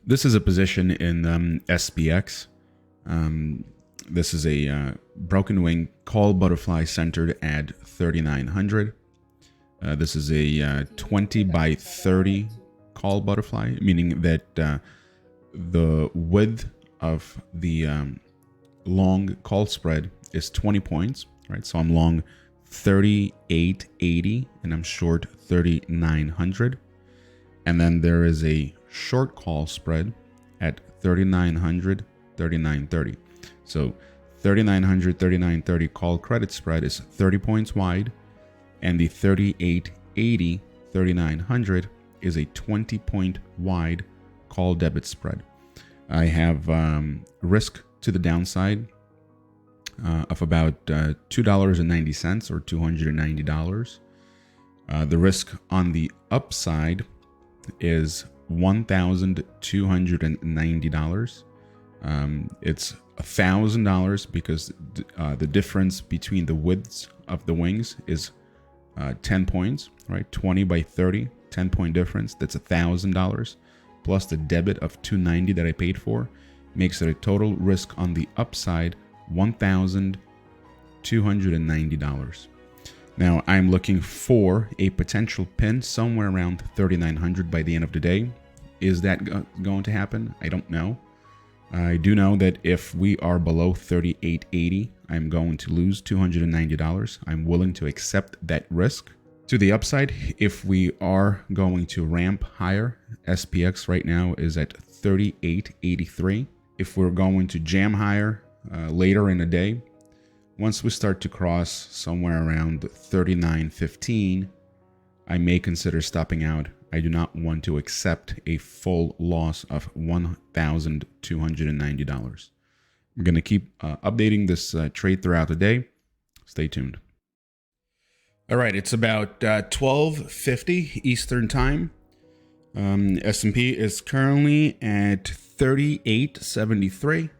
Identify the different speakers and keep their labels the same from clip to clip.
Speaker 1: This is a position in SPX. This is a broken wing call butterfly centered at 3,900. This is a 20 by 30 call butterfly, meaning that the width of the long call spread is 20 points, right? So I'm long 3880 and I'm short 3,900. And then there is a short call spread at 3,900, 3,930. So 3,900, 3,930 call credit spread is 30 points wide, and the 3,880, 3,900 is a 20 point wide call debit spread. I have risk to the downside of about $2.90 or $290. The risk on the upside is $1,290. It's $1,000 because the difference between the widths of the wings is 10 points, right? 20 by 30, 10 point difference. That's $1,000 plus the debit of $290 that I paid for makes it a total risk on the upside $1,290. Now I'm looking for a potential pin somewhere around 3,900 by the end of the day. Is that going to happen? I don't know. I do know that if we are below 3,880, I'm going to lose $290. I'm willing to accept that risk. To the upside, if we are going to ramp higher, SPX right now is at 3,883. If we're going to jam higher later in the day, once we start to cross somewhere around 3,915, I may consider stopping out. I do not want to accept a full loss of $1,290. I'm going to keep updating this trade throughout the day. Stay tuned. All right, it's about 12:50 Eastern Time. S&P is currently at 38.73.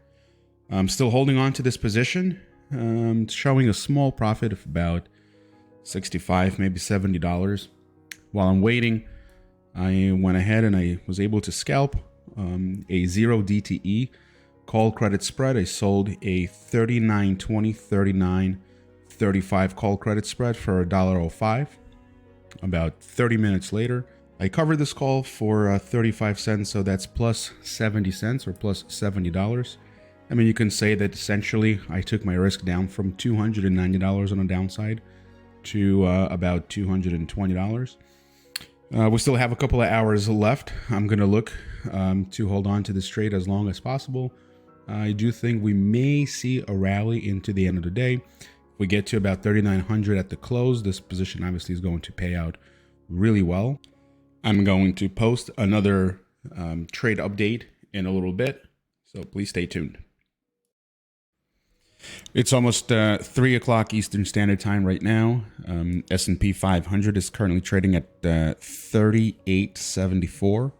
Speaker 1: I'm still holding on to this position. Showing a small profit of about $65, maybe $70. While I'm waiting, I went ahead and I was able to scalp a 0DTE call credit spread. I sold a 39.20, 39.35 call credit spread for $1.05. About 30 minutes later, I covered this call for 35 cents, so that's plus 70 cents or plus $70. I mean, you can say that essentially I took my risk down from $290 on the downside to about $220. We still have a couple of hours left. I'm going to look to hold on to this trade as long as possible. I do think we may see a rally into the end of the day. If we get to about 3,900 at the close, this position obviously is going to pay out really well. I'm going to post another trade update in a little bit, so please stay tuned. It's almost 3 o'clock Eastern Standard Time right now. S&P 500 is currently trading at 38.74.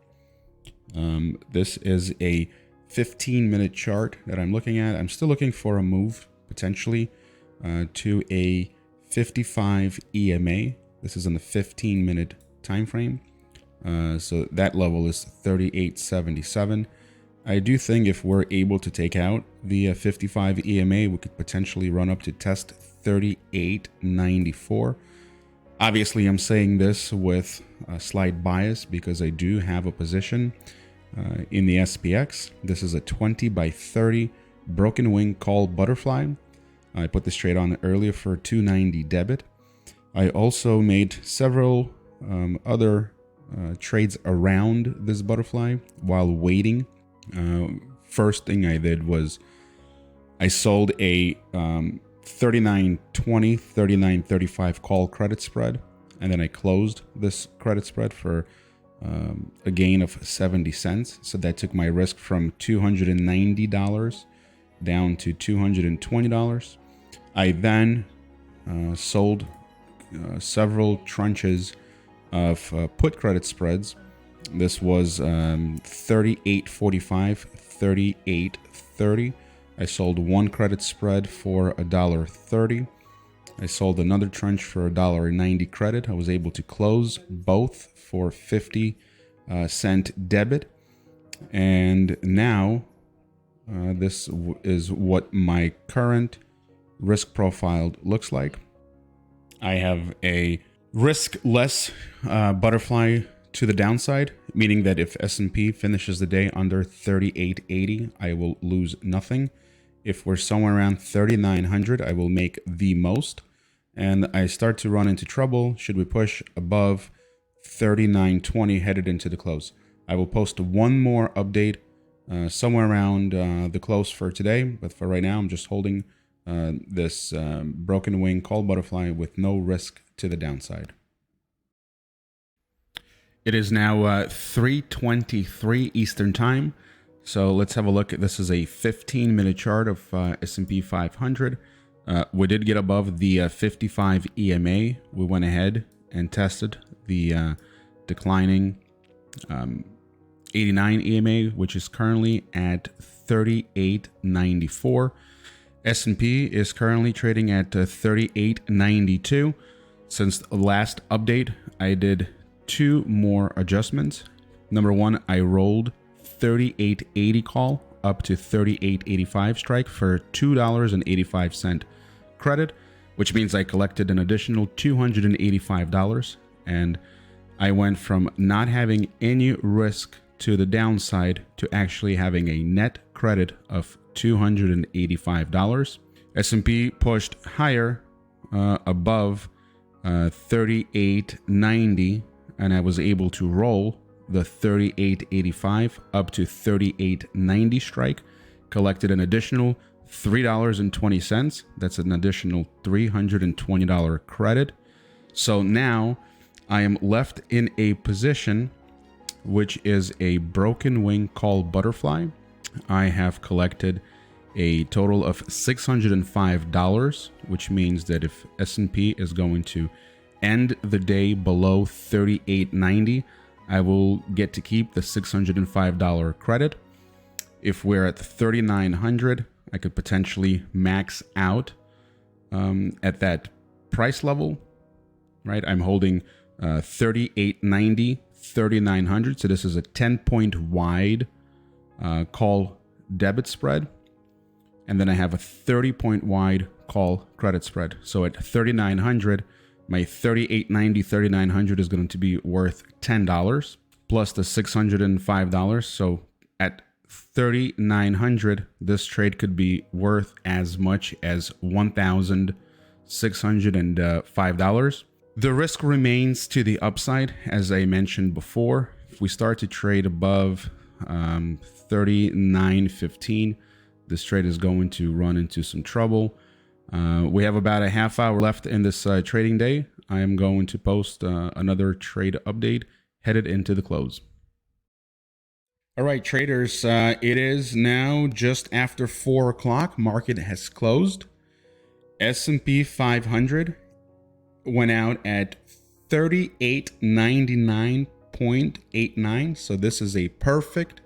Speaker 1: This is a 15-minute chart that I'm looking at. I'm still looking for a move, potentially, to a 55 EMA. This is on the 15-minute time frame. So that level is 38.77. I do think if we're able to take out the 55 EMA, we could potentially run up to test 38.94. Obviously, I'm saying this with a slight bias because I do have a position in the SPX. This is a 20 by 30 broken wing call butterfly. I put this trade on earlier for $290 debit. I also made several other trades around this butterfly while waiting. First thing I did was I sold a 39.20, 39.35 call credit spread, and then I closed this credit spread for a gain of 70 cents. So that took my risk from $290 down to $220. I then sold several tranches of put credit spreads. This was 38.45, 38.30. I sold one credit spread for $1.30. I sold another tranche for $1.90 credit. I was able to close both for 50 cent debit. And now this is what my current risk profile looks like. I have a risk-less butterfly to the downside, meaning that if S&P finishes the day under 3880, I will lose nothing. If we're somewhere around 3900, I will make the most. And I start to run into trouble should we push above 3920 headed into the close. I will post one more update somewhere around the close for today, but for right now, I'm just holding this broken wing call butterfly with no risk to the downside. It is now 3:23 Eastern Time. So let's have a look. This is a 15-minute chart of S&P 500. We did get above the 55 EMA. We went ahead and tested the declining 89 EMA, which is currently at 38.94. S&P is currently trading at 38.92. Since the last update, I did two more adjustments. Number one, I rolled 38.80 call up to 38.85 strike for $2.85 credit, which means I collected an additional $285. And I went from not having any risk to the downside to actually having a net credit of $285. S&P pushed higher above 38.90, and I was able to roll the 38.85 up to 38.90 strike, collected an additional $3.20. That's an additional $320 credit. So now I am left in a position which is a broken wing call butterfly. I have collected a total of $605, which means that if S&P is going to end the day below 38.90, I will get to keep the $605 credit. If we're at 3900, I could potentially max out at that price level, right? I'm holding 3890, 3900. So this is a 10-point wide call debit spread. And then I have a 30-point wide call credit spread. So at 3900, my 3890, 3900 is going to be worth $10 plus the $605. So at 3900, this trade could be worth as much as $1,605. The risk remains to the upside, as I mentioned before. If we start to trade above 39.15, this trade is going to run into some trouble. We have about a half hour left in this trading day. I am going to post another trade update headed into the close. All right, traders, it is now just after 4 o'clock. Market has closed. S&P 500 went out at 3899.89. So this is a perfect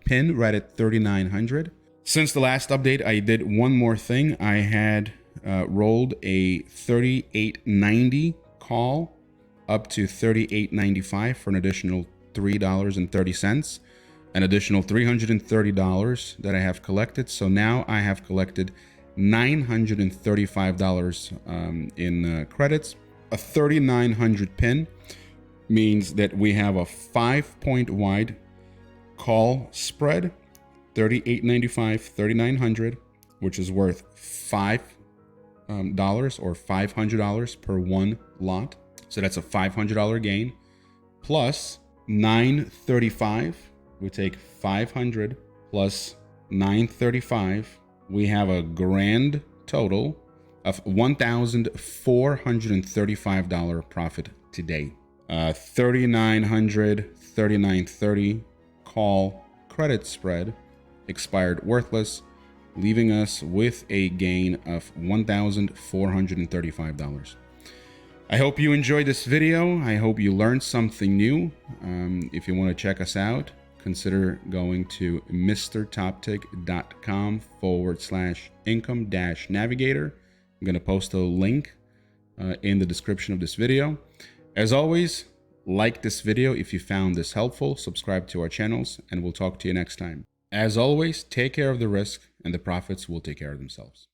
Speaker 1: pin right at 3900. Since the last update, I did one more thing. I had rolled a 3890 call up to 3895 for an additional $3.30, an additional $330 that I have collected. So now I have collected $935 in credits. A 3900 pin means that we have a 5-point wide call spread, 3895, 3900, which is worth $5 or $500 per one lot. So that's a $500 gain plus 935. We take 500 plus 935. We have a grand total of $1,435 profit today. 3900, 3930 call credit spread expired worthless, leaving us with a gain of $1,435. I hope you enjoyed this video. I hope you learned something new. If you want to check us out, consider going to MRTOPTICK.com/income-navigator. I'm going to post a link in the description of this video. As always, Like this video if you found this helpful, subscribe to our channels, and we'll talk to you next time. As always, take care of the risk and the profits will take care of themselves.